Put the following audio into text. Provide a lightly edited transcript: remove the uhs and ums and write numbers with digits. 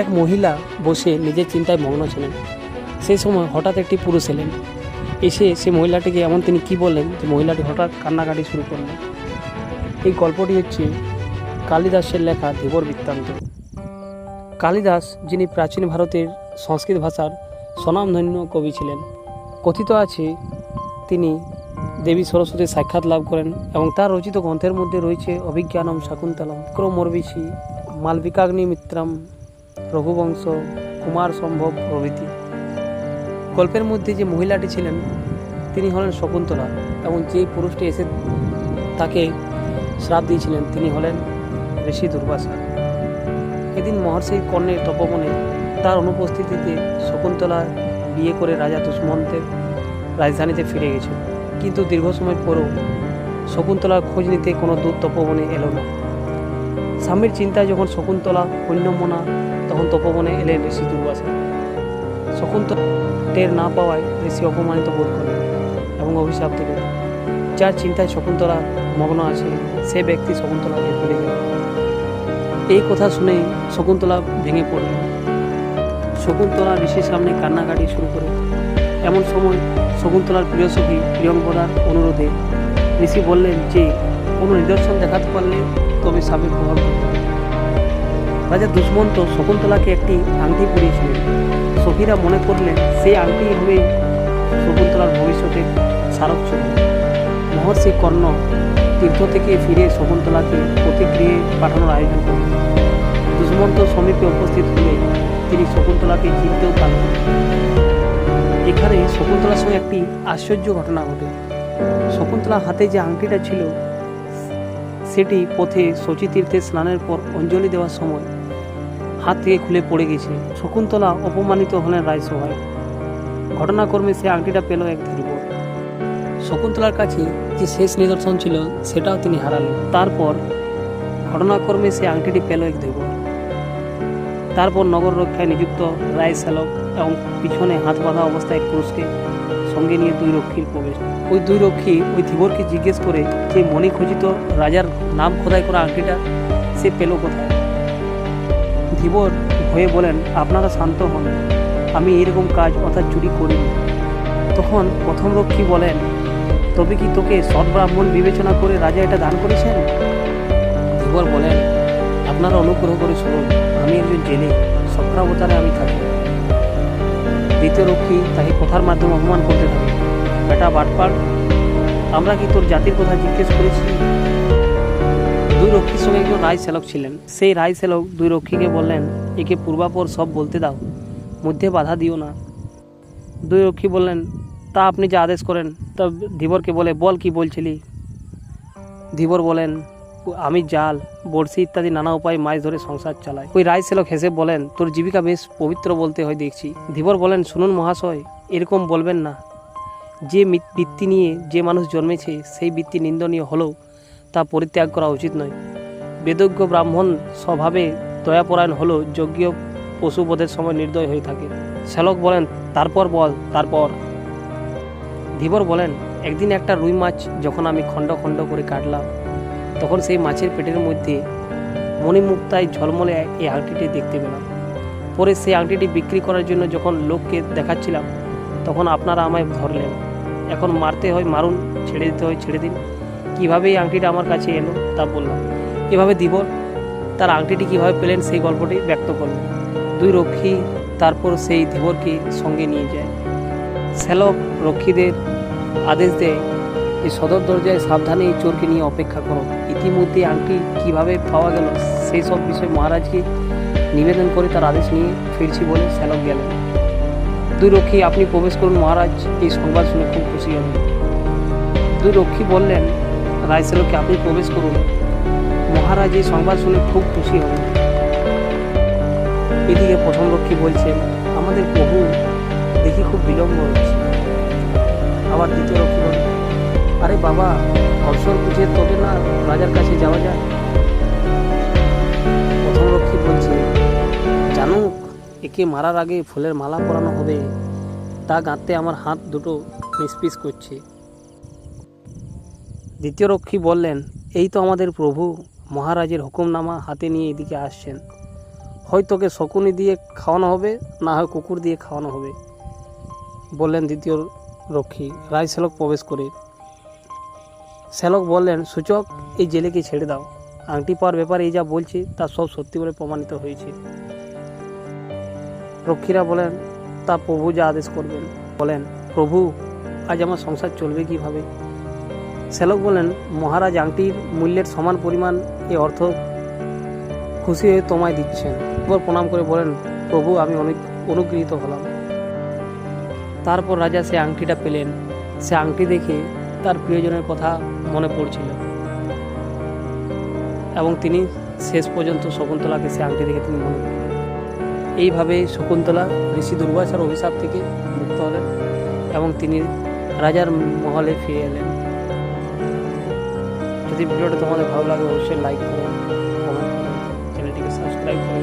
এক মহিলা বসে নিজের চিন্তায় মগ্ন ছিলেন। সেই সময় হঠাৎ একটি পুরুষ এলেন। এসে সে মহিলাটিকে এমন তিনি কি বললেন যে মহিলাটি হঠাৎ কান্নাকাটি শুরু করলেন। এই গল্পটি হচ্ছে কালিদাসের লেখা ধীবর বৃত্তান্ত। কালিদাস, যিনি প্রাচীন ভারতের সংস্কৃত ভাষার স্বনামধন্য কবি ছিলেন, কথিত আছে তিনি দেবী সরস্বতীর সাক্ষাৎ লাভ করেন এবং তার রচিত গ্রন্থের মধ্যে রয়েছে অভিজ্ঞানম শাকুন্তলম, ক্রমর্বিষি, মালবিকাগ্নি মিত্রম, রঘুবংশ, কুমার সম্ভব প্রভৃতি। গল্পের মধ্যে যে মহিলাটি ছিলেন তিনি হলেন শকুন্তলা এবং যে পুরুষটি এসে তাকে শ্রাপ দিয়েছিলেন তিনি হলেন ঋষি দুর্বাসা। এদিন মহর্ষি কর্ণের তপবনে তার অনুপস্থিতিতে শকুন্তলা বিয়ে করে রাজা দুষ্মন্তের রাজধানীতে ফিরে গেছে। কিন্তু দীর্ঘ সময় পরও শকুন্তলার খোঁজ নিতে কোনো দূত তপবনে এলো না। স্বামীর চিন্তায় যখন শকুন্তলা অন্যমনা, তখন তপবনে এলেন ঋষি দুর্বাসা। শকুন্তলা টের না পাওয়ায় ঋষি অপমানিত বোধ করলেন এবং অভিশাপ দিলেন। যার চিন্তায় শকুন্তলা মগ্ন আছে সে ব্যক্তি শকুন্তলাকে ভুলে গেল। এই কথা শুনে শকুন্তলা ভেঙে পড়লেন। শকুন্তলা ঋষির সামনে কান্নাকাটি শুরু করে। এমন সময় শকুন্তলার প্রিয় সখী প্রিয়ঙ্কদার অনুরোধে ঋষি বললেন যে কোনো নিদর্শন দেখাতে পারলে তবে সাপের প্রভাব পড়বে। রাজা দুষ্মন্ত শকুন্তলাকে একটি আংটি পরিয়েছিলেন। সখীরা মনে করলেন সেই আংটি হবে শকুন্তলার ভবিষ্যতের স্মারক ছবি। মহর্ষি কর্ণ তীর্থ থেকে ফিরে শকুন্তলাকে প্রতিগৃহে পাঠানোর আয়োজন করলেন। দুষ্মন্ত সমীপে উপস্থিত হলে তিনি শকুন্তলাকে চিনতেও পারলেন। এখানে শকুন্তলার সঙ্গে একটি আশ্চর্য ঘটনা ঘটে। শকুন্তলার হাতে যে আংটিটা ছিল সেটি পথে শচীতীর্থে স্নানের পর অঞ্জলি দেওয়ার সময় হাত থেকে খুলে পড়ে গেছে। শকুন্তলা অপমানিত হলেন রাজসভায়। ঘটনাক্রমে সে আংটিটা পেল এক ধীবর। শকুন্তলার কাছে যে শেষ নিদর্শন ছিল সেটাও তিনি হারালেন। তারপর ঘটনাক্রমে সে আংটিটি পেল এক ধীবর। তারপর নগর রক্ষায় নিযুক্ত রায় শ্যালক এবং পিছনে হাত বাঁধা অবস্থায় এক পুরুষকে সঙ্গে নিয়ে দুই রক্ষীর প্রবেশ। ওই দুই রক্ষী ওই ধীবরকে জিজ্ঞেস করে যে মণিখচিত রাজার নাম খোদাই করা আংটিটা সে পেল কোথায়। ধীবর ভয়ে বলেন, আপনারা শান্ত হন, আমি এরকম কাজ অর্থাৎ চুরি করিনি। তখন প্রথম রক্ষী বলেন, তবে কি তোকে সৎ ব্রাহ্মণ বিবেচনা করে রাজা এটা দান করেছেন? ধীবর বলেন, আপনারা অনুগ্রহ করে শুনুন, আমি একজন জেলে, সক্রাবতারে আমি থাকি। দ্বিতীয় রক্ষী তাকে কথার মাধ্যমে অপমান করতে থাকে, বেটা বাটপাড়, আমরা কি তোর জাতির কথা জিজ্ঞেস করেছি? দুই রক্ষীর সঙ্গে একজন রায় শ্যালক ছিলেন। সেই রায় শ্যালক দুই রক্ষীকে বললেন, একে পূর্বাপর সব বলতে দাও, মধ্যে বাধা দিও না। দুই রক্ষী বললেন, তা আপনি যা আদেশ করেন। তা ধীবরকে বলে, বল কি বলছিলি? ধীবর বলেন, আমি জাল, বড়শি ইত্যাদি নানা উপায়ে মাছ ধরে সংসার চালাই। ওই রায় শ্যালক হেসে বলেন, তোর জীবিকা বেশ পবিত্র বলতে হয় দেখছি। ধীবর বলেন, শুনুন মহাশয়, এরকম বলবেন না। যে বৃত্তি নিয়ে যে মানুষ জন্মেছে সেই বৃত্তি নিন্দনীয় হলেও তা পরিত্যাগ করা উচিত নয়। বেদজ্ঞ ব্রাহ্মণ স্বভাবে দয়াপরায়ণ হলেও যজ্ঞ পশুবধের সময় নির্দয় হয়ে থাকে। শ্যালক বলেন, তারপর বল। তারপর ধীবর বলেন, একদিন একটা রুই মাছ যখন আমি খণ্ড খণ্ড করে কাটলাম, তখন সেই মাছের পেটের মধ্যে মণিমুক্তায় ঝলমলে এই আংটিটি দেখতে পেলাম। পরে সেই আংটিটি বিক্রি করার জন্য যখন লোককে দেখাচ্ছিলাম তখন আপনারা আমায় ধরলেন। এখন মারতে হয় মারুন, ছেড়ে দিতে হয় ছেড়ে দিন। কীভাবে এই আংটিটা আমার কাছে এলো তা বললাম। এভাবে ধীবর তার আংটিটি কীভাবে পেলেন সেই গল্পটি ব্যক্ত করলেন। দুই রক্ষী তারপর সেই ধীবরকে সঙ্গে নিয়ে যায়। শ্যালক রক্ষীদের আদেশ দেয় যে সদর দরজায় সাবধানে এই চোরকে নিয়ে অপেক্ষা করো। ইতিমধ্যে আংটি কিভাবে পাওয়া গেল সেই সব বিষয় মহারাজকে নিবেদন করে তার আদেশ নিয়ে ফিরছি বলে শ্যালক গেলেন। দুই রক্ষী, আপনি প্রবেশ করুন, মহারাজ এই সংবাদ শুনে খুব খুশি হলেন। দুই রক্ষী বললেন রায় শ্যালককে, আপনি প্রবেশ করুন, মহারাজ এই সংবাদ শুনে খুব খুশি হলেন। এদিকে প্রথম রক্ষী বলছেন, আমাদের প্রভু দেখি খুব বিলম্ব হচ্ছে। আবার দ্বিতীয় রক্ষী বলেন, আরে বাবা, অবসর বুঝে তবে না রাজার কাছে যাওয়া যায়। প্রথম রক্ষী বলছে, জানুক, একে মারার আগে ফুলের মালা পরানো হবে, তা গাঁথতে আমার হাত দুটো নিষ্পিস করছে। দ্বিতীয় রক্ষী বললেন, এই তো আমাদের প্রভু মহারাজের হুকুমনামা হাতে নিয়ে এদিকে আসছেন। হয় তোকে শকুনি দিয়ে খাওয়ানো হবে, না হয় কুকুর দিয়ে খাওয়ানো হবে, বললেন দ্বিতীয় রক্ষী। রাজশ্যালক প্রবেশ করে শ্যালক বললেন, সূচক, এই জেলেকে ছেড়ে দাও। আংটি পাওয়ার ব্যাপারে এই যা বলছে তা সব সত্যি বলে প্রমাণিত হয়েছে। রক্ষীরা বলেন, তা প্রভু যা আদেশ করবেন। বলেন, প্রভু, আজ আমার সংসার চলবে কিভাবে? শ্যালক বলেন, মহারাজ আংটির মূল্যের সমান পরিমাণ এই অর্থ খুশি হয়ে তোমায় দিচ্ছেন। এরপর প্রণাম করে বলেন, প্রভু, আমি অনেক অনুগৃহীত হলাম। তারপর রাজা সে আংটিটা পেলেন। সে আংটি দেখে তার প্রিয়জনের কথা মনে পড়ছিল এবং তিনি শেষ পর্যন্ত শকুন্তলাকে সে আংটি দেখে তিনি মনে করলেন। এইভাবে শকুন্তলা ঋষি দুর্বাসার অভিশাপ থেকে মুক্ত হলেন এবং তিনি রাজার মহলে ফিরে এলেন। যদি ভিডিওটা তোমাদের ভালো লাগে অবশ্যই লাইক করুন, কমেন্ট করুন, চ্যানেলটিকে সাবস্ক্রাইব করুন।